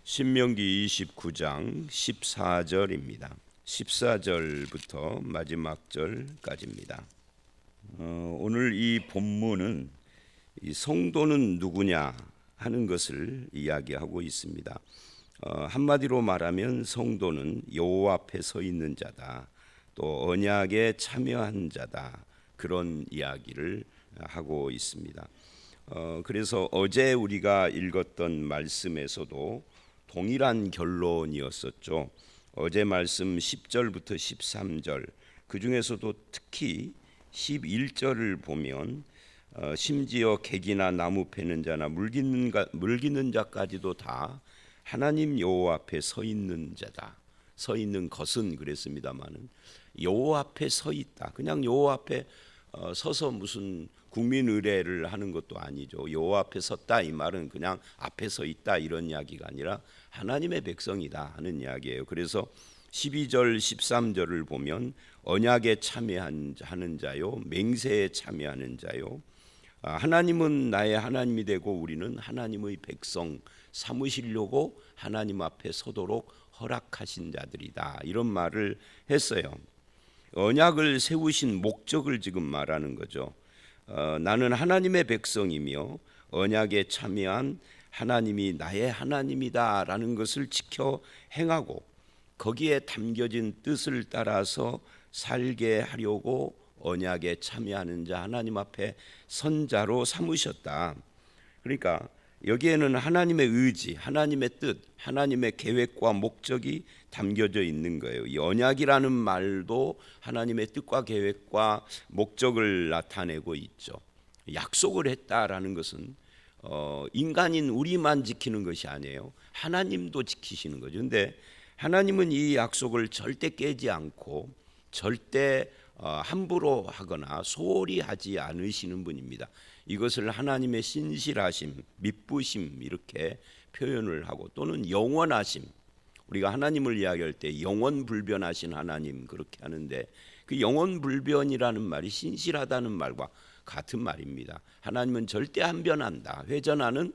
신명기 29장 14절입니다. 14절부터 마지막 절까지입니다. 오늘 이 본문은 이 성도는 누구냐 하는 것을 이야기하고 있습니다. 한마디로 말하면 성도는 여호와 앞에 서 있는 자다, 또 언약에 참여한 자다, 그런 이야기를 하고 있습니다. 그래서 어제 우리가 읽었던 말씀에서도 동일한 결론이었었죠. 어제 말씀 10절부터 13절, 그 중에서도 특히 11절을 보면 심지어 객이나 나무 패는 자나 물기는 자까지도 다 하나님 여호와 앞에 서 있는 자다. 서 있는 것은 그랬습니다마는 여호와 앞에 서 있다. 그냥 여호와 앞에 서서 무슨 국민 의례를 하는 것도 아니죠. 여호와 앞에 섰다 이 말은 그냥 앞에 서 있다 이런 이야기가 아니라 하나님의 백성이다 하는 이야기예요. 그래서 12절 13절을 보면 언약에 참여하는 자요, 맹세에 참여하는 자요, 하나님은 나의 하나님이 되고 우리는 하나님의 백성 삼으시려고 하나님 앞에 서도록 허락하신 자들이다, 이런 말을 했어요. 언약을 세우신 목적을 지금 말하는 거죠. 나는 하나님의 백성이며 언약에 참여한 하나님이 나의 하나님이다라는 것을 지켜 행하고 거기에 담겨진 뜻을 따라서 살게 하려고 언약에 참여하는 자, 하나님 앞에 선자로 삼으셨다. 그러니까 여기에는 하나님의 의지, 하나님의 뜻, 하나님의 계획과 목적이 담겨져 있는 거예요. 이 언약이라는 말도 하나님의 뜻과 계획과 목적을 나타내고 있죠. 약속을 했다라는 것은 인간인 우리만 지키는 것이 아니에요. 하나님도 지키시는 거죠. 그런데 하나님은 이 약속을 절대 깨지 않고 절대 함부로 하거나 소홀히 하지 않으시는 분입니다. 이것을 하나님의 신실하심, 미쁘심 이렇게 표현을 하고, 또는 영원하심, 우리가 하나님을 이야기할 때 영원불변하신 하나님 그렇게 하는데, 그 영원불변이라는 말이 신실하다는 말과 같은 말입니다. 하나님은 절대 안 변한다. 회전하는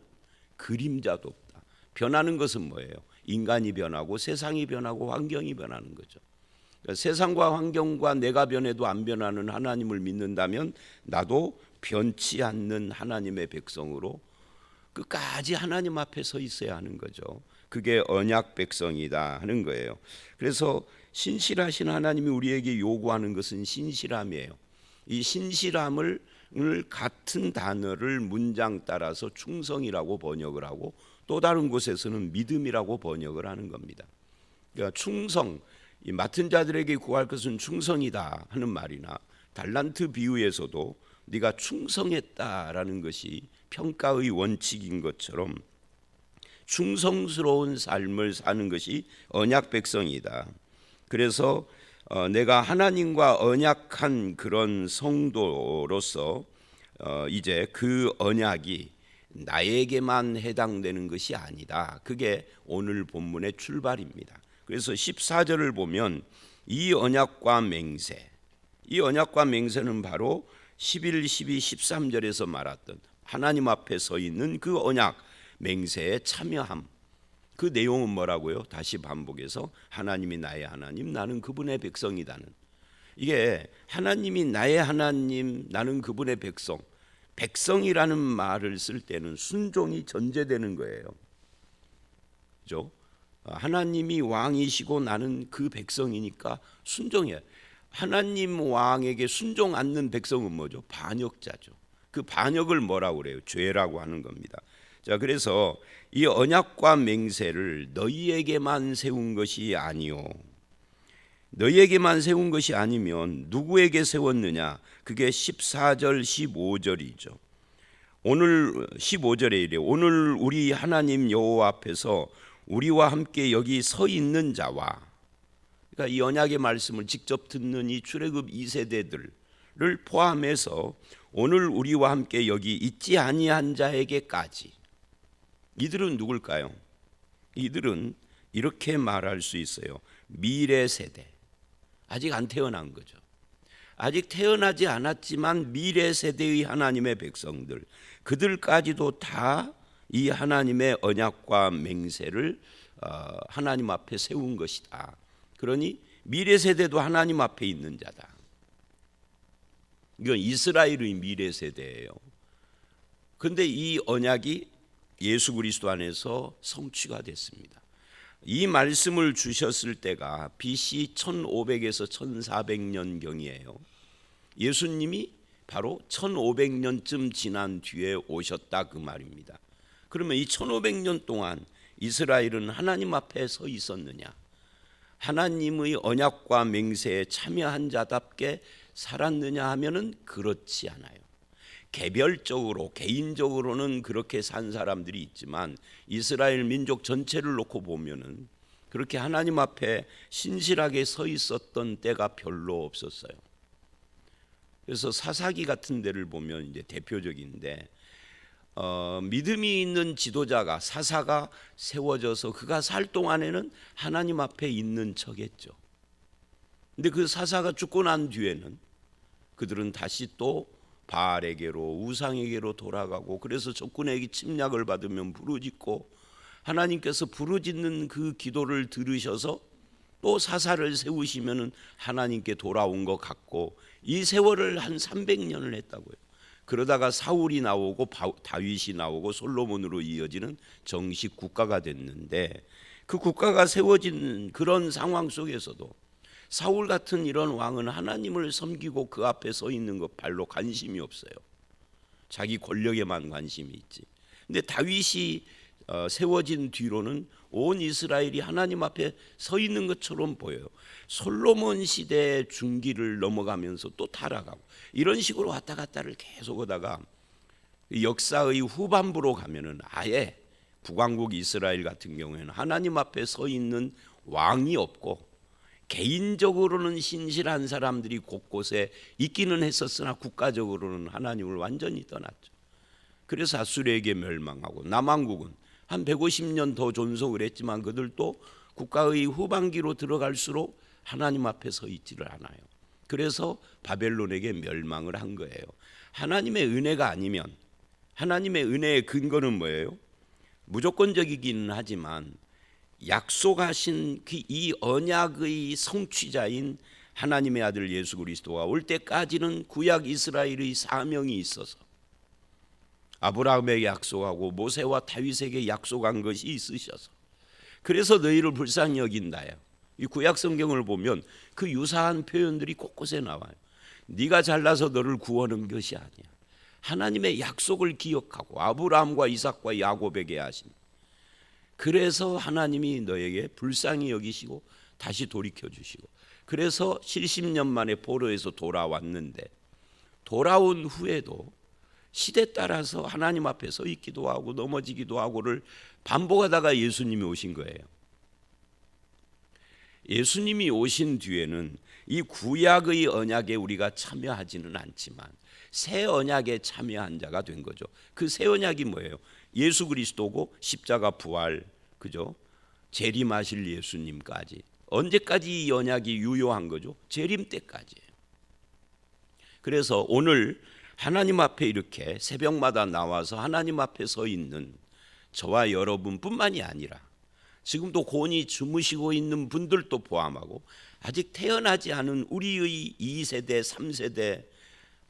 그림자도 없다. 변하는 것은 뭐예요? 인간이 변하고 세상이 변하고 환경이 변하는 거죠. 그러니까 세상과 환경과 내가 변해도 안 변하는 하나님을 믿는다면 나도 변치 않는 하나님의 백성으로 끝까지 하나님 앞에 서 있어야 하는 거죠. 그게 언약 백성이다 하는 거예요. 그래서 신실하신 하나님이 우리에게 요구하는 것은 신실함이에요. 이 신실함을 같은 단어를 문장 따라서 충성이라고 번역을 하고, 또 다른 곳에서는 믿음이라고 번역을 하는 겁니다. 그러니까 충성, 이 맡은 자들에게 구할 것은 충성이다 하는 말이나, 달란트 비유에서도 네가 충성했다라는 것이 평가의 원칙인 것처럼 충성스러운 삶을 사는 것이 언약 백성이다. 그래서 내가 하나님과 언약한 그런 성도로서 이제 그 언약이 나에게만 해당되는 것이 아니다. 그게 오늘 본문의 출발입니다. 그래서 14절을 보면 이 언약과 맹세, 이 언약과 맹세는 바로 11, 12, 13절에서 말했던 하나님 앞에 서 있는 그 언약, 맹세에 참여함. 그 내용은 뭐라고요? 다시 반복해서 하나님이 나의 하나님, 나는 그분의 백성이다는, 이게 하나님이 나의 하나님, 나는 그분의 백성, 백성이라는 말을 쓸 때는 순종이 전제되는 거예요. 그렇죠? 하나님이 왕이시고 나는 그 백성이니까 순종해야. 하나님 왕에게 순종 않는 백성은 뭐죠? 반역자죠. 그 반역을 뭐라고 그래요? 죄라고 하는 겁니다. 자, 그래서 이 언약과 맹세를 너희에게만 세운 것이 아니요, 너희에게만 세운 것이 아니면 누구에게 세웠느냐? 그게 14절 15절이죠. 오늘 15절에 이래, 오늘 우리 하나님 여호와 앞에서 우리와 함께 여기 서 있는 자와, 그러니까 이 언약의 말씀을 직접 듣는 이 출애굽 2세대들을 포함해서 오늘 우리와 함께 여기 있지 아니한 자에게까지, 이들은 누굴까요? 이들은 이렇게 말할 수 있어요. 미래 세대, 아직 안 태어난 거죠. 아직 태어나지 않았지만 미래 세대의 하나님의 백성들, 그들까지도 다 이 하나님의 언약과 맹세를 하나님 앞에 세운 것이다. 그러니 미래 세대도 하나님 앞에 있는 자다. 이건 이스라엘의 미래 세대예요. 그런데 이 언약이 예수 그리스도 안에서 성취가 됐습니다. 이 말씀을 주셨을 때가 BC 1500에서 1400년경이에요. 예수님이 바로 1500년쯤 지난 뒤에 오셨다 그 말입니다. 그러면 이 1500년 동안 이스라엘은 하나님 앞에 서 있었느냐? 하나님의 언약과 맹세에 참여한 자답게 살았느냐 하면은 그렇지 않아요. 개별적으로 개인적으로는 그렇게 산 사람들이 있지만 이스라엘 민족 전체를 놓고 보면은 그렇게 하나님 앞에 신실하게 서 있었던 때가 별로 없었어요. 그래서 사사기 같은 데를 보면 이제 대표적인데 믿음이 있는 지도자가 사사가 세워져서 그가 살 동안에는 하나님 앞에 있는 척했죠. 근데 그 사사가 죽고 난 뒤에는 그들은 다시 또 바알에게로 우상에게로 돌아가고 그래서 적군에게 침략을 받으면 부르짖고 하나님께서 부르짖는 그 기도를 들으셔서 또 사사를 세우시면은 하나님께 돌아온 것 같고 이 세월을 한 300년을 했다고요. 그러다가 사울이 나오고 다윗이 나오고 솔로몬으로 이어지는 정식 국가가 됐는데 그 국가가 세워진 그런 상황 속에서도 사울 같은 이런 왕은 하나님을 섬기고 그 앞에 서 있는 것 별로 관심이 없어요. 자기 권력에만 관심이 있지. 근데 다윗이 세워진 뒤로는 온 이스라엘이 하나님 앞에 서 있는 것처럼 보여요. 솔로몬 시대의 중기를 넘어가면서 또 타락하고 이런 식으로 왔다 갔다를 계속 하다가 역사의 후반부로 가면은 아예 북왕국 이스라엘 같은 경우에는 하나님 앞에 서 있는 왕이 없고 개인적으로는 신실한 사람들이 곳곳에 있기는 했었으나 국가적으로는 하나님을 완전히 떠났죠. 그래서 아수르에게 멸망하고 남왕국은 한 150년 더 존속을 했지만 그들도 국가의 후반기로 들어갈수록 하나님 앞에 서 있지를 않아요. 그래서 바벨론에게 멸망을 한 거예요. 하나님의 은혜가 아니면 하나님의 은혜의 근거는 뭐예요? 무조건적이기는 하지만 약속하신 그 이 언약의 성취자인 하나님의 아들 예수 그리스도가 올 때까지는 구약 이스라엘의 사명이 있어서 아브라함에게 약속하고 모세와 다윗에게 약속한 것이 있으셔서 그래서 너희를 불쌍히 여긴다요. 이 구약 성경을 보면 그 유사한 표현들이 곳곳에 나와요. 네가 잘나서 너를 구하는 것이 아니야. 하나님의 약속을 기억하고 아브라함과 이삭과 야곱에게 하신 그래서 하나님이 너에게 불쌍히 여기시고 다시 돌이켜 주시고 그래서 70년 만에 포로에서 돌아왔는데 돌아온 후에도 시대 따라서 하나님 앞에 서 있기도 하고 넘어지기도 하고를 반복하다가 예수님이 오신 거예요. 예수님이 오신 뒤에는 이 구약의 언약에 우리가 참여하지는 않지만 새 언약에 참여한 자가 된 거죠. 그 새 언약이 뭐예요? 예수 그리스도고 십자가 부활, 그죠? 재림하실 예수님까지. 언제까지 이 언약이 유효한 거죠? 재림 때까지예요. 그래서 오늘 하나님 앞에 이렇게 새벽마다 나와서 하나님 앞에 서 있는 저와 여러분뿐만이 아니라 지금도 곤히 주무시고 있는 분들도 포함하고 아직 태어나지 않은 우리의 2세대, 3세대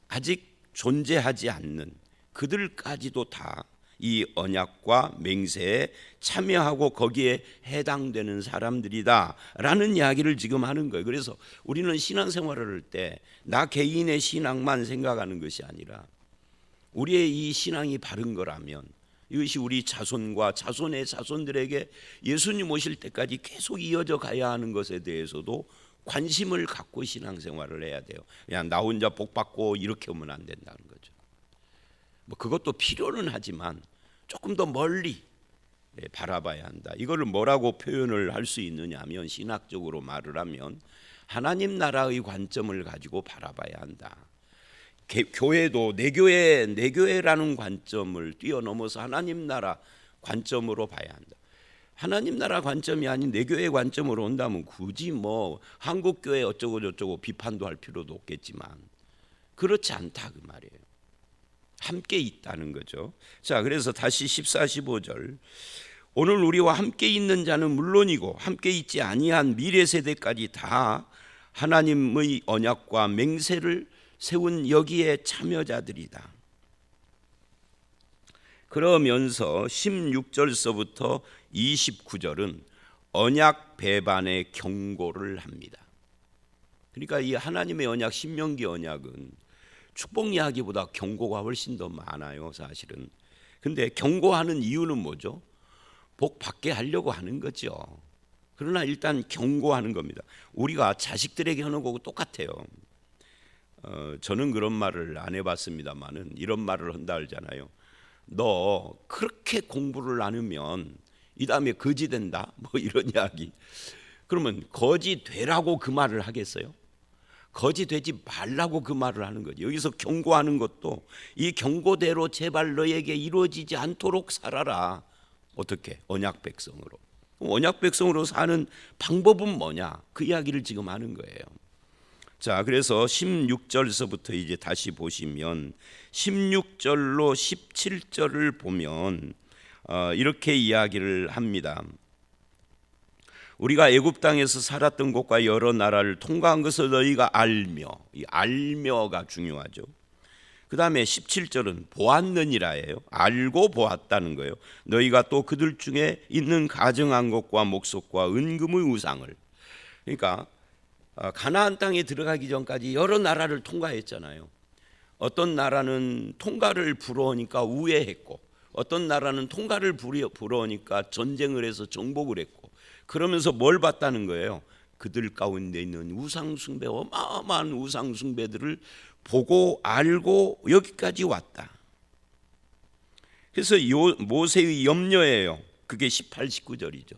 아직 존재하지 않는 그들까지도 다 이 언약과 맹세에 참여하고 거기에 해당되는 사람들이다라는 이야기를 지금 하는 거예요. 그래서 우리는 신앙생활을 할 때 나 개인의 신앙만 생각하는 것이 아니라 우리의 이 신앙이 바른 거라면 이것이 우리 자손과 자손의 자손들에게 예수님 오실 때까지 계속 이어져 가야 하는 것에 대해서도 관심을 갖고 신앙생활을 해야 돼요. 그냥 나 혼자 복 받고 이렇게 하면 안 된다는 거죠. 뭐 그것도 필요는 하지만 조금 더 멀리 바라봐야 한다. 이거를 뭐라고 표현을 할 수 있느냐 하면 신학적으로 말을 하면 하나님 나라의 관점을 가지고 바라봐야 한다. 교회도 내 교회라는 관점을 뛰어넘어서 하나님 나라 관점으로 봐야 한다. 하나님 나라 관점이 아닌 내 교회 관점으로 온다면 굳이 뭐 한국 교회 어쩌고 저쩌고 비판도 할 필요도 없겠지만 그렇지 않다 그 말이에요. 함께 있다는 거죠. 자, 그래서 다시 14, 15절. 오늘 우리와 함께 있는 자는 물론이고 함께 있지 아니한 미래 세대까지 다 하나님의 언약과 맹세를 세운 여기에 참여자들이다. 그러면서 16절서부터 29절은 언약 배반의 경고를 합니다. 그러니까 이 하나님의 언약, 신명기 언약은 축복 이야기보다 경고가 훨씬 더 많아요, 사실은. 근데 경고하는 이유는 뭐죠? 복 받게 하려고 하는 거죠. 그러나 일단 경고하는 겁니다. 우리가 자식들에게 하는 거고 똑같아요. 저는 그런 말을 안 해봤습니다만은 이런 말을 한다 하잖아요. 너 그렇게 공부를 안 하면 이 다음에 거지 된다, 뭐 이런 이야기. 그러면 거지 되라고 그 말을 하겠어요? 거지 되지 말라고 그 말을 하는 거죠. 여기서 경고하는 것도 이 경고대로 제발 너에게 이루어지지 않도록 살아라. 어떻게? 언약 백성으로. 언약 백성으로 사는 방법은 뭐냐? 그 이야기를 지금 하는 거예요. 자, 그래서 16절서부터 이제 다시 보시면 16절로 17절을 보면 이렇게 이야기를 합니다. 우리가 애굽 땅에서 살았던 곳과 여러 나라를 통과한 것을 너희가 알며, 이 알며가 중요하죠. 그 다음에 17절은 보았느니라예요. 알고 보았다는 거예요. 너희가 또 그들 중에 있는 가증한 것과 목석과 은금의 우상을, 그러니까 가나안 땅에 들어가기 전까지 여러 나라를 통과했잖아요. 어떤 나라는 통과를 부러우니까 우애했고, 어떤 나라는 통과를 부러우니까 전쟁을 해서 정복을 했고, 그러면서 뭘 봤다는 거예요? 그들 가운데 있는 우상 숭배, 어마어마한 우상 숭배들을 보고 알고 여기까지 왔다. 그래서 모세의 염려예요. 그게 18, 19절이죠.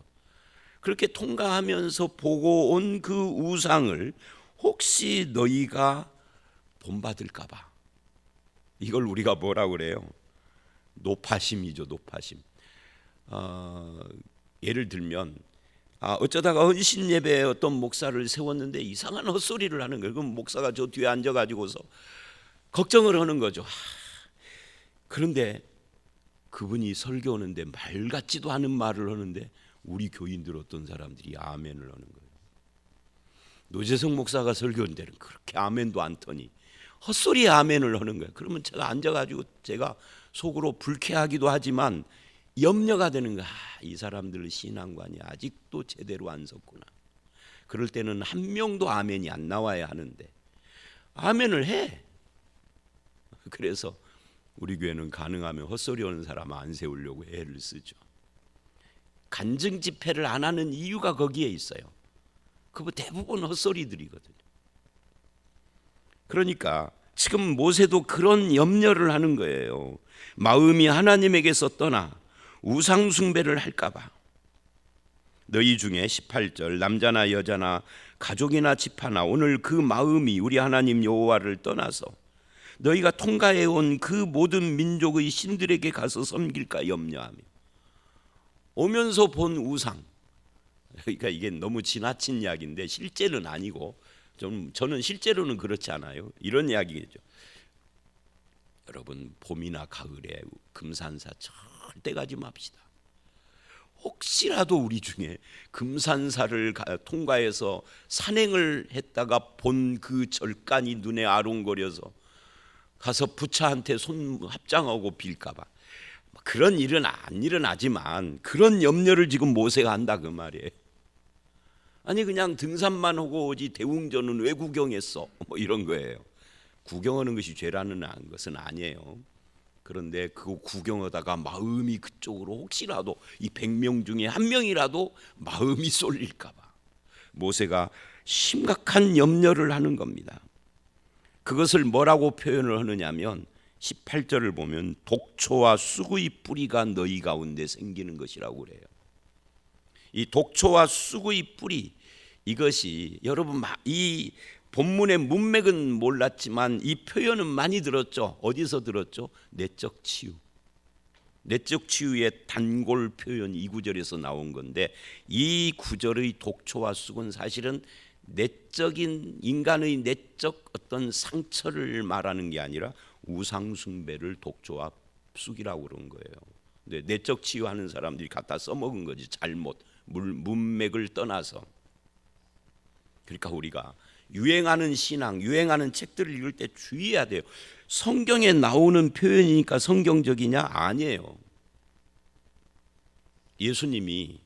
그렇게 통과하면서 보고 온 그 우상을 혹시 너희가 본받을까 봐. 이걸 우리가 뭐라고 그래요? 노파심이죠, 노파심. 예를 들면 어쩌다가 헌신 예배에 어떤 목사를 세웠는데 이상한 헛소리를 하는 거예요. 그럼 목사가 저 뒤에 앉아가지고서 걱정을 하는 거죠. 그런데 그분이 설교하는데 말 같지도 않은 말을 하는데 우리 교인들 어떤 사람들이 아멘을 하는 거예요. 노재성 목사가 설교하는 데는 그렇게 아멘도 안 터니 헛소리에 아멘을 하는 거예요. 그러면 제가 앉아가지고 제가 속으로 불쾌하기도 하지만 염려가 되는 거야. 이 사람들 신앙관이 아직도 제대로 안 섰구나. 그럴 때는 한 명도 아멘이 안 나와야 하는데 아멘을 해. 그래서 우리 교회는 가능하면 헛소리 하는 사람 안 세우려고 애를 쓰죠. 간증 집회를 안 하는 이유가 거기에 있어요. 그거 대부분 헛소리들이거든요. 그러니까 지금 모세도 그런 염려를 하는 거예요. 마음이 하나님에게서 떠나 우상 숭배를 할까 봐. 너희 중에 18절 남자나 여자나 가족이나 집하나 오늘 그 마음이 우리 하나님 여호와를 떠나서 너희가 통과해 온 그 모든 민족의 신들에게 가서 섬길까 염려하며. 오면서 본 우상. 그러니까 이게 너무 지나친 이야기인데 실제는 아니고 저는 실제로는 그렇지 않아요. 이런 이야기죠. 여러분 봄이나 가을에 금산사 절대 가지 맙시다. 혹시라도 우리 중에 금산사를 통과해서 산행을 했다가 본 그 절간이 눈에 아롱거려서 가서 부처한테 손 합장하고 빌까 봐. 그런 일은 안 일어나지만 그런 염려를 지금 모세가 한다 그 말이에요. 아니 그냥 등산만 하고 오지 대웅전은 왜 구경했어? 뭐 이런 거예요. 구경하는 것이 죄라는 것은 아니에요. 그런데 그거 구경하다가 마음이 그쪽으로 혹시라도 이 100명 중에 한 명이라도 마음이 쏠릴까 봐 모세가 심각한 염려를 하는 겁니다. 그것을 뭐라고 표현을 하느냐면 18절을 보면 독초와 쑥의 뿌리가 너희 가운데 생기는 것이라고 그래요. 이 독초와 쑥의 뿌리, 이것이 여러분 이 본문의 문맥은 몰랐지만 이 표현은 많이 들었죠. 어디서 들었죠? 내적 치유. 내적 치유의 단골 표현 이 구절에서 나온 건데 이 구절의 독초와 쑥은 사실은 내적인 인간의 내적 어떤 상처를 말하는 게 아니라 우상 숭배를 독초와 쑥이라고 그런 거예요. 근데 내적 치유하는 사람들이 갖다 써먹은 거지, 잘못 문맥을 떠나서. 그러니까 우리가 유행하는 신앙, 유행하는 책들을 읽을 때 주의해야 돼요. 성경에 나오는 표현이니까 성경적이냐? 아니에요. 예수님이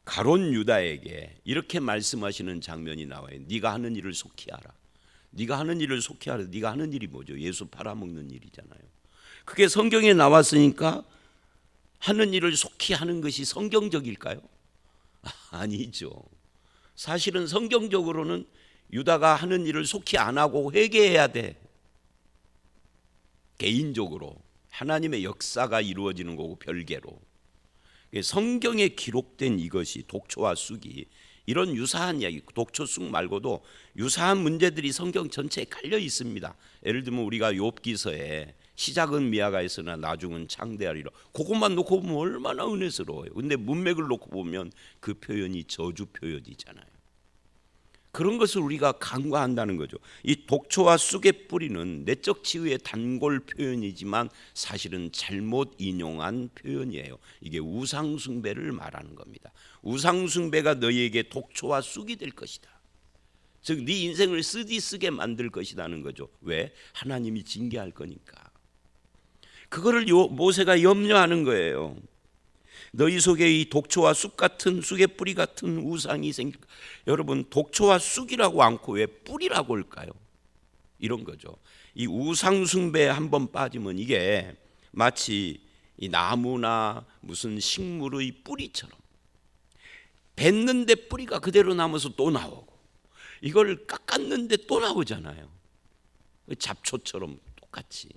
가롯 유다에게 이렇게 말씀하시는 장면이 나와요. 네가 하는 일을 속히 하라. 네가 하는 일을 속히 하라. 네가 하는 일이 뭐죠? 예수 팔아먹는 일이잖아요. 그게 성경에 나왔으니까 하는 일을 속히 하는 것이 성경적일까요? 아니죠. 사실은 성경적으로는 유다가 하는 일을 속히 안 하고 회개해야 돼. 개인적으로 하나님의 역사가 이루어지는 거고 별개로. 성경에 기록된 이것이 독초와 쑥이 이런 유사한 이야기, 독초 쑥 말고도 유사한 문제들이 성경 전체에 깔려 있습니다. 예를 들면 우리가 욥기서에 시작은 미화가있으나 나중은 창대하리라, 그것만 놓고 보면 얼마나 은혜스러워요. 근데 문맥을 놓고 보면 그 표현이 저주 표현이잖아요. 그런 것을 우리가 간과한다는 거죠. 이 독초와 쑥의 뿌리는 내적 치유의 단골 표현이지만 사실은 잘못 인용한 표현이에요. 이게 우상 숭배를 말하는 겁니다. 우상 숭배가 너희에게 독초와 쑥이 될 것이다. 즉 네 인생을 쓰디쓰게 만들 것이라는 거죠. 왜? 하나님이 징계할 거니까. 그거를 모세가 염려하는 거예요. 너희 속에 이 독초와 쑥 같은, 쑥의 뿌리 같은 우상이 생길. 여러분, 독초와 쑥이라고 않고 왜 뿌리라고 할까요? 이런 거죠. 이 우상 숭배에 한번 빠지면 이게 마치 이 나무나 무슨 식물의 뿌리처럼 뱉는데 뿌리가 그대로 남아서 또 나오고, 이걸 깎았는데 또 나오잖아요. 잡초처럼 똑같이.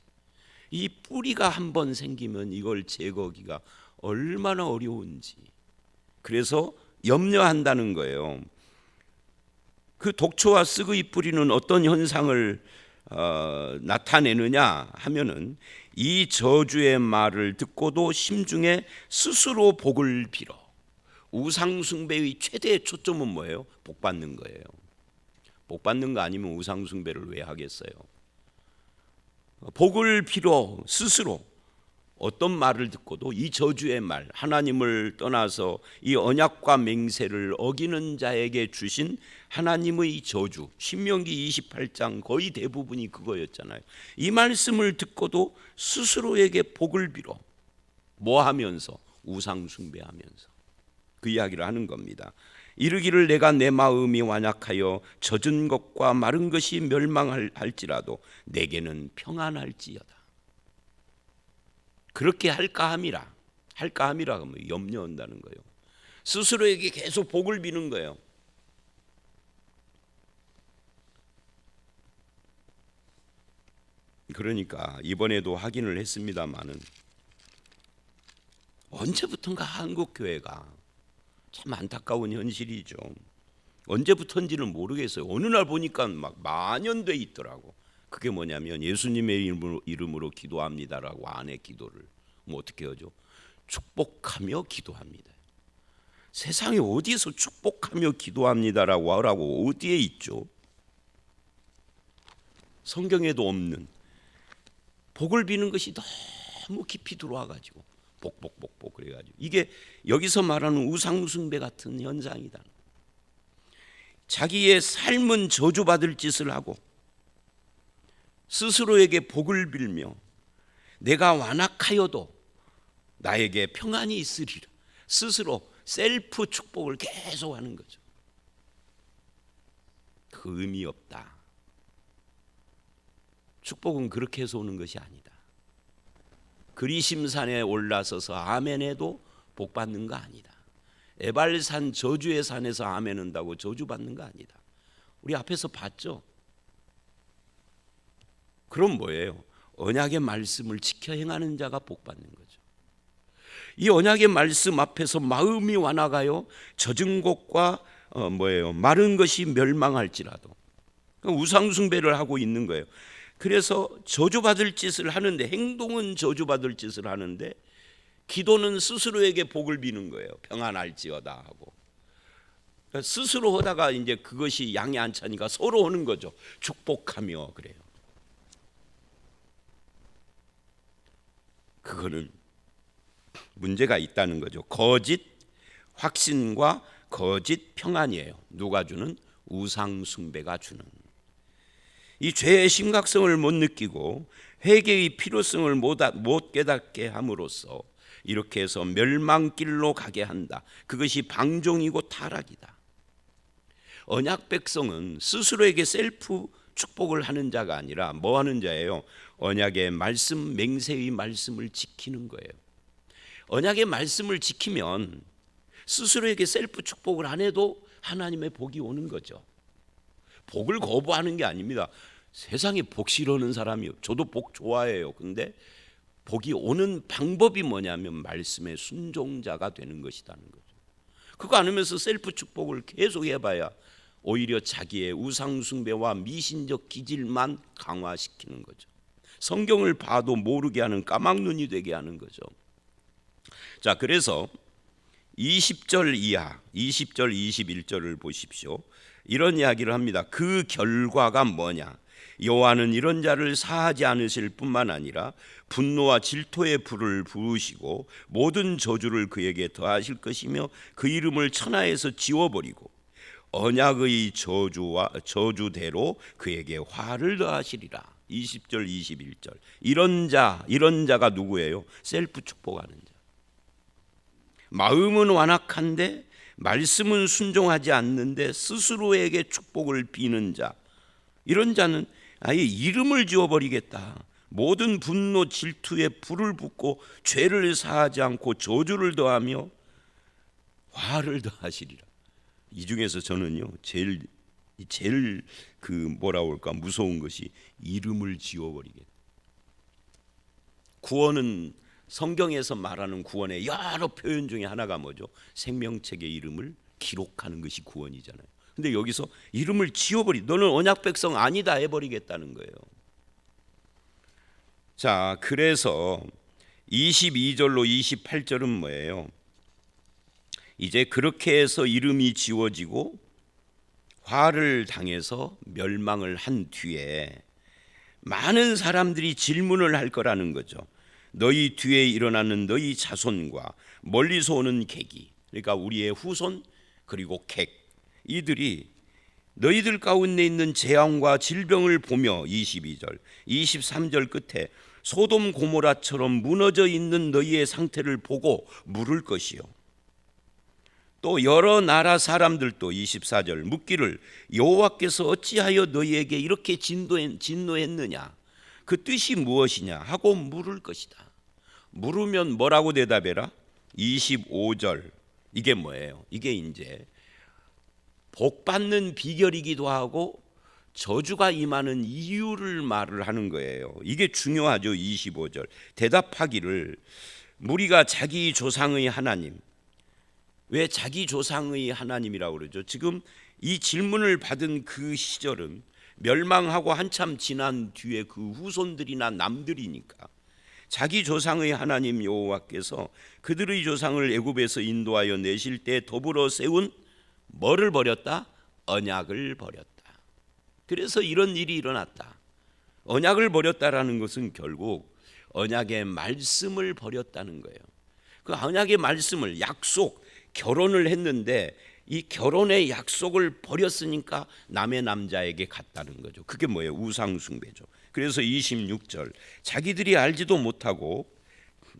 이 뿌리가 한번 생기면 이걸 제거하기가 얼마나 어려운지. 그래서 염려한다는 거예요. 그 독초와 쑥의 뿌리는 어떤 현상을 나타내느냐 하면은 이 저주의 말을 듣고도 심중에 스스로 복을 빌어. 우상 숭배의 최대의 초점은 뭐예요? 복 받는 거예요. 복 받는 거 아니면 우상 숭배를 왜 하겠어요? 복을 빌어 스스로 어떤 말을 듣고도 이 저주의 말, 하나님을 떠나서 이 언약과 맹세를 어기는 자에게 주신 하나님의 저주, 신명기 28장 거의 대부분이 그거였잖아요. 이 말씀을 듣고도 스스로에게 복을 빌어. 뭐 하면서? 우상 숭배하면서. 그 이야기를 하는 겁니다. 이르기를 내가 내 마음이 완악하여 젖은 것과 마른 것이 멸망할지라도 내게는 평안할지어다. 그렇게 할까 함이라 하면 염려한다는 거예요. 스스로에게 계속 복을 비는 거예요. 그러니까 이번에도 확인을 했습니다마는 언제부턴가 한국 교회가 참 안타까운 현실이죠. 언제부턴지는 모르겠어요. 어느 날 보니까 막 만연돼 있더라고. 그게 뭐냐면 예수님의 이름으로 기도합니다라고 안에 기도를 뭐 어떻게 하죠? 축복하며 기도합니다. 세상에 어디서 축복하며 기도합니다라고 하라고 어디에 있죠? 성경에도 없는 복을 비는 것이 너무 깊이 들어와가지고 복 그래가지고 이게 여기서 말하는 우상숭배 같은 현상이다. 자기의 삶은 저주받을 짓을 하고 스스로에게 복을 빌며 내가 완악하여도 나에게 평안이 있으리라. 스스로 셀프 축복을 계속 하는 거죠. 그 의미 없다. 축복은 그렇게 해서 오는 것이 아니다. 그리심산에 올라서서 아멘해도 복 받는 거 아니다. 에발산 저주의 산에서 아멘 한다고 저주 받는 거 아니다. 우리 앞에서 봤죠? 그럼 뭐예요? 언약의 말씀을 지켜 행하는 자가 복 받는 거죠. 이 언약의 말씀 앞에서 마음이 완악하여 젖은 것과 마른 것이 멸망할지라도 우상숭배를 하고 있는 거예요. 그래서 저주받을 짓을 하는데, 행동은 저주받을 짓을 하는데 기도는 스스로에게 복을 비는 거예요. 평안할지어다 하고. 스스로 하다가 이제 그것이 양이 안 차니까 서로 오는 거죠. 축복하며 그래요. 그거는 문제가 있다는 거죠. 거짓 확신과 거짓 평안이에요. 누가 주는? 우상 숭배가 주는. 이 죄의 심각성을 못 느끼고 회개의 필요성을 못 깨닫게 함으로써 이렇게 해서 멸망길로 가게 한다. 그것이 방종이고 타락이다. 언약 백성은 스스로에게 셀프 축복을 하는 자가 아니라 뭐 하는 자예요? 언약의 말씀, 맹세의 말씀을 지키는 거예요. 언약의 말씀을 지키면 스스로에게 셀프 축복을 안 해도 하나님의 복이 오는 거죠. 복을 거부하는 게 아닙니다. 세상에 복 싫어하는 사람이요. 저도 복 좋아해요. 근데 복이 오는 방법이 뭐냐면 말씀의 순종자가 되는 것이라는 거죠. 그거 안 하면서 셀프 축복을 계속 해봐야 오히려 자기의 우상 숭배와 미신적 기질만 강화시키는 거죠. 성경을 봐도 모르게 하는 까막눈이 되게 하는 거죠. 자, 그래서 20절 이하, 20절, 21절을 보십시오. 이런 이야기를 합니다. 그 결과가 뭐냐? 여호와는 이런 자를 사하지 않으실 뿐만 아니라 분노와 질투의 불을 부으시고 모든 저주를 그에게 더하실 것이며 그 이름을 천하에서 지워버리고 언약의 저주대로 그에게 화를 더하시리라. 20절 21절. 이런 자가 누구예요? 셀프 축복하는 자. 마음은 완악한데 말씀은 순종하지 않는데 스스로에게 축복을 비는 자. 이런 자는 아예 이름을 지워버리겠다. 모든 분노 질투에 불을 붓고 죄를 사하지 않고 저주를 더하며 화를 더하시리라. 이 중에서 저는요 제일 그 뭐라고 할까 무서운 것이 이름을 지워버리겠다. 구원은 성경에서 말하는 구원의 여러 표현 중에 하나가 뭐죠? 생명책의 이름을 기록하는 것이 구원이잖아요. 근데 여기서 이름을 너는 언약 백성 아니다 해버리겠다는 거예요. 자, 그래서 22절로 28절은 뭐예요? 이제 그렇게 해서 이름이 지워지고 화를 당해서 멸망을 한 뒤에 많은 사람들이 질문을 할 거라는 거죠. 너희 뒤에 일어나는 너희 자손과 멀리서 오는 객이, 그러니까 우리의 후손 그리고 객, 이들이 너희들 가운데 있는 재앙과 질병을 보며 22절, 23절 끝에 소돔 고모라처럼 무너져 있는 너희의 상태를 보고 물을 것이요. 또 여러 나라 사람들도 24절 묻기를 여호와께서 어찌하여 너희에게 이렇게 진노했느냐? 그 뜻이 무엇이냐? 하고 물을 것이다. 물으면 뭐라고 대답해라? 25절. 이게 뭐예요? 이게 이제 복 받는 비결이기도 하고 저주가 임하는 이유를 말을 하는 거예요. 이게 중요하죠. 25절. 대답하기를 무리가 자기 조상의 하나님. 왜 자기 조상의 하나님이라고 그러죠? 지금 이 질문을 받은 그 시절은 멸망하고 한참 지난 뒤에 그 후손들이나 남들이니까 자기 조상의 하나님 여호와께서 그들의 조상을 애굽에서 인도하여 내실 때 더불어 세운 뭐를 버렸다? 언약을 버렸다. 그래서 이런 일이 일어났다. 언약을 버렸다라는 것은 결국 언약의 말씀을 버렸다는 거예요. 그 언약의 말씀을 약속, 결혼을 했는데 이 결혼의 약속을 버렸으니까 남의 남자에게 갔다는 거죠. 그게 뭐예요? 우상숭배죠. 그래서 26절 자기들이 알지도 못하고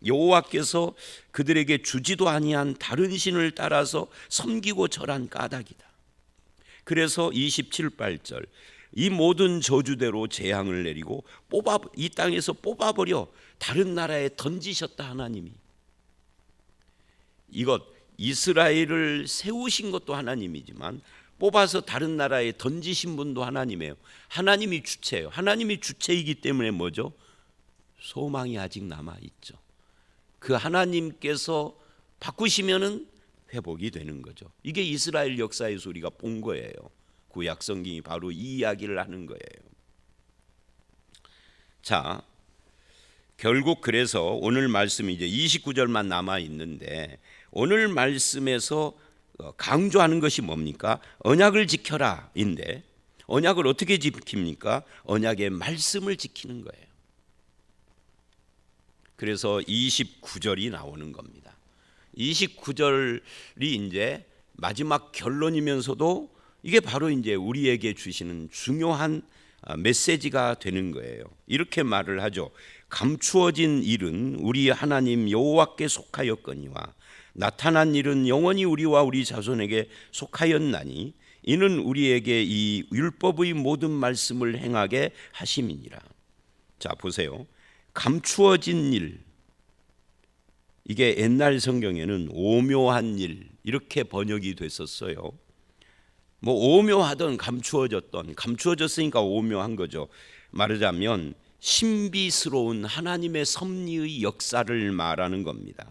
여호와께서 그들에게 주지도 아니한 다른 신을 따라서 섬기고 절한 까닭이다. 그래서 27, 8절 이 모든 저주대로 재앙을 내리고 이 땅에서 뽑아버려 다른 나라에 던지셨다. 하나님이 이것 이스라엘을 세우신 것도 하나님이지만 뽑아서 다른 나라에 던지신 분도 하나님이에요. 하나님이 주체예요. 하나님이 주체이기 때문에 뭐죠? 소망이 아직 남아있죠. 그 하나님께서 바꾸시면은 회복이 되는 거죠. 이게 이스라엘 역사에서 우리가 본 거예요. 구약 성경이 바로 이 이야기를 하는 거예요. 자, 결국 그래서 오늘 말씀이 이제 29절만 남아 있는데 오늘 말씀에서 강조하는 것이 뭡니까? 언약을 지켜라인데 언약을 어떻게 지킵니까? 언약의 말씀을 지키는 거예요. 그래서 29절이 나오는 겁니다. 29절이 이제 마지막 결론이면서도 이게 바로 이제 우리에게 주시는 중요한 메시지가 되는 거예요. 이렇게 말을 하죠. 감추어진 일은 우리 하나님 여호와께 속하였거니와 나타난 일은 영원히 우리와 우리 자손에게 속하였나니 이는 우리에게 이 율법의 모든 말씀을 행하게 하심이니라. 자, 보세요. 감추어진 일, 이게 옛날 성경에는 오묘한 일 이렇게 번역이 됐었어요. 뭐 오묘하던 감추어졌던, 감추어졌으니까 오묘한 거죠. 말하자면 신비스러운 하나님의 섭리의 역사를 말하는 겁니다.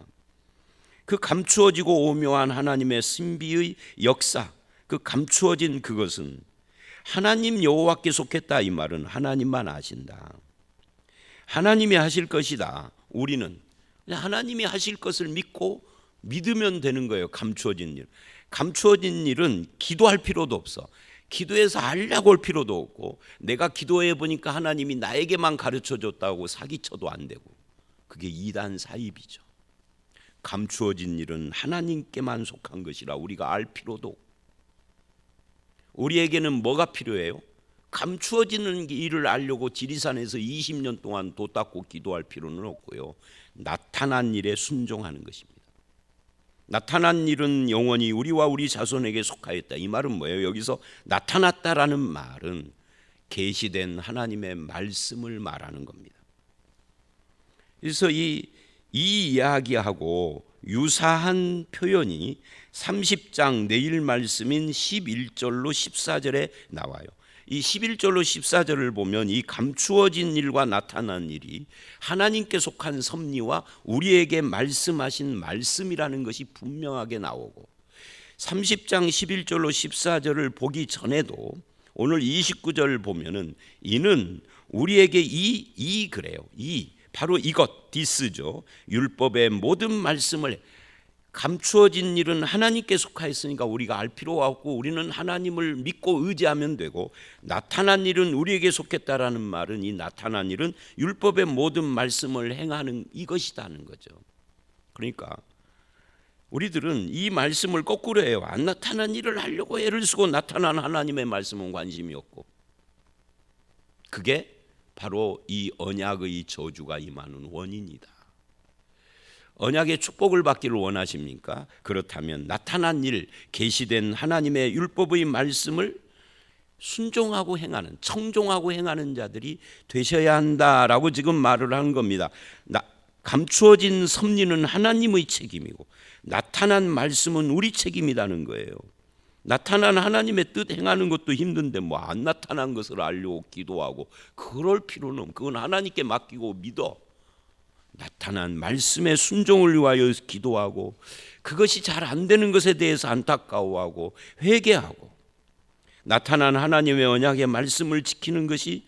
그 감추어지고 오묘한 하나님의 신비의 역사, 그 감추어진 그것은 하나님 여호와께 속했다. 이 말은 하나님만 아신다. 하나님이 하실 것이다. 우리는 하나님이 하실 것을 믿고 믿으면 되는 거예요. 감추어진 일. 감추어진 일은 기도할 필요도 없어. 기도해서 하려고 할 필요도 없고, 내가 기도해 보니까 하나님이 나에게만 가르쳐 줬다고 사기쳐도 안 되고, 그게 이단 사입이죠. 감추어진 일은 하나님께만 속한 것이라 우리가 알 필요도 없고, 우리에게는 뭐가 필요해요? 감추어지는 일을 알려고 지리산에서 20년 동안 도 닦고 기도할 필요는 없고요. 나타난 일에 순종하는 것입니다. 나타난 일은 영원히 우리와 우리 자손에게 속하였다. 이 말은 뭐예요? 여기서 나타났다라는 말은 계시된 하나님의 말씀을 말하는 겁니다. 그래서 이 이야기하고 유사한 표현이 30장 내일 말씀인 11절로 14절에 나와요. 이 11절로 14절을 보면 이 감추어진 일과 나타난 일이 하나님께 속한 섭리와 우리에게 말씀하신 말씀이라는 것이 분명하게 나오고, 30장 11절로 14절을 보기 전에도 오늘 29절 보면은 이는 우리에게 그래요. 바로 이것, 디스죠. 율법의 모든 말씀을, 감추어진 일은 하나님께 속하였으니까 우리가 알 필요가 없고 우리는 하나님을 믿고 의지하면 되고, 나타난 일은 우리에게 속했다라는 말은 이 나타난 일은 율법의 모든 말씀을 행하는 이것이다는 거죠. 그러니까 우리들은 이 말씀을 거꾸로 해요. 안 나타난 일을 하려고 애를 쓰고 나타난 하나님의 말씀은 관심이 없고, 그게 바로 이 언약의 저주가 임하는 원인이다. 언약의 축복을 받기를 원하십니까? 그렇다면 나타난 일, 계시된 하나님의 율법의 말씀을 순종하고 행하는, 청종하고 행하는 자들이 되셔야 한다라고 지금 말을 하는 겁니다. 감추어진 섭리는 하나님의 책임이고 나타난 말씀은 우리 책임이라는 거예요. 나타난 하나님의 뜻 행하는 것도 힘든데 뭐 안 나타난 것을 알려고 기도하고 그럴 필요는 없고, 그건 하나님께 맡기고 믿어. 나타난 말씀의 순종을 위하여 기도하고, 그것이 잘 안 되는 것에 대해서 안타까워하고 회개하고, 나타난 하나님의 언약의 말씀을 지키는 것이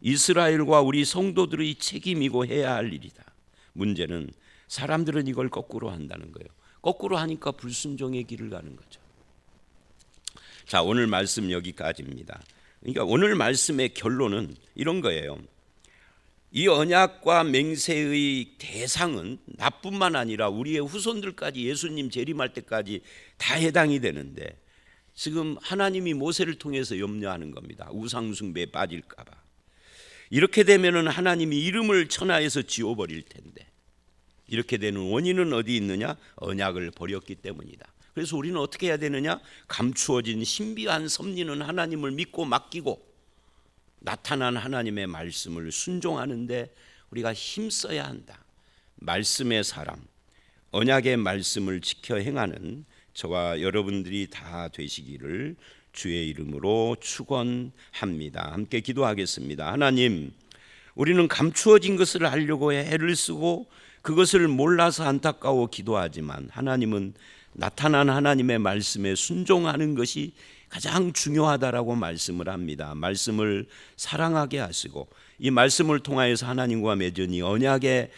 이스라엘과 우리 성도들의 책임이고 해야 할 일이다. 문제는 사람들은 이걸 거꾸로 한다는 거예요. 거꾸로 하니까 불순종의 길을 가는 거죠. 자, 오늘 말씀 여기까지입니다. 그러니까 오늘 말씀의 결론은 이런 거예요. 이 언약과 맹세의 대상은 나뿐만 아니라 우리의 후손들까지, 예수님 재림할 때까지 다 해당이 되는데, 지금 하나님이 모세를 통해서 염려하는 겁니다. 우상숭배에 빠질까 봐. 이렇게 되면은 하나님이 이름을 천하에서 지워버릴 텐데, 이렇게 되는 원인은 어디 있느냐? 언약을 버렸기 때문이다. 그래서 우리는 어떻게 해야 되느냐? 감추어진 신비한 섭리는 하나님을 믿고 맡기고, 나타난 하나님의 말씀을 순종하는데 우리가 힘써야 한다. 말씀의 사람, 언약의 말씀을 지켜 행하는 저와 여러분들이 다 되시기를 주의 이름으로 축원합니다. 함께 기도하겠습니다. 하나님, 우리는 감추어진 것을 하려고 애를 쓰고 그것을 몰라서 안타까워 기도하지만, 하나님은 나타난 하나님의 말씀에 순종하는 것이 가장 중요하다라고 말씀을 합니다. 말씀을 사랑하게 하시고, 이 말씀을 통하여서 하나님과 맺은 이 언약의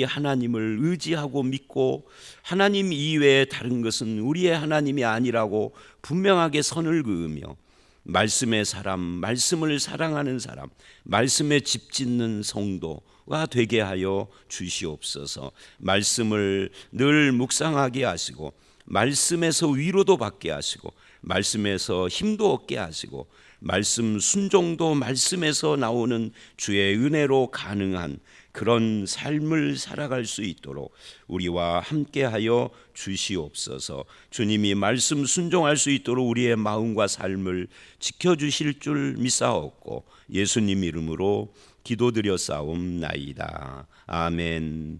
하나님을 의지하고 믿고, 하나님 이외에 다른 것은 우리의 하나님이 아니라고 분명하게 선을 그으며, 말씀의 사람, 말씀을 사랑하는 사람, 말씀에 집 짓는 성도가 되게 하여 주시옵소서. 말씀을 늘 묵상하게 하시고 말씀에서 위로도 받게 하시고 말씀에서 힘도 얻게 하시고 말씀 순종도 말씀에서 나오는 주의 은혜로 가능한 그런 삶을 살아갈 수 있도록 우리와 함께하여 주시옵소서. 주님이 말씀 순종할 수 있도록 우리의 마음과 삶을 지켜주실 줄 믿사옵고 예수님 이름으로 기도드렸사옵나이다. 아멘.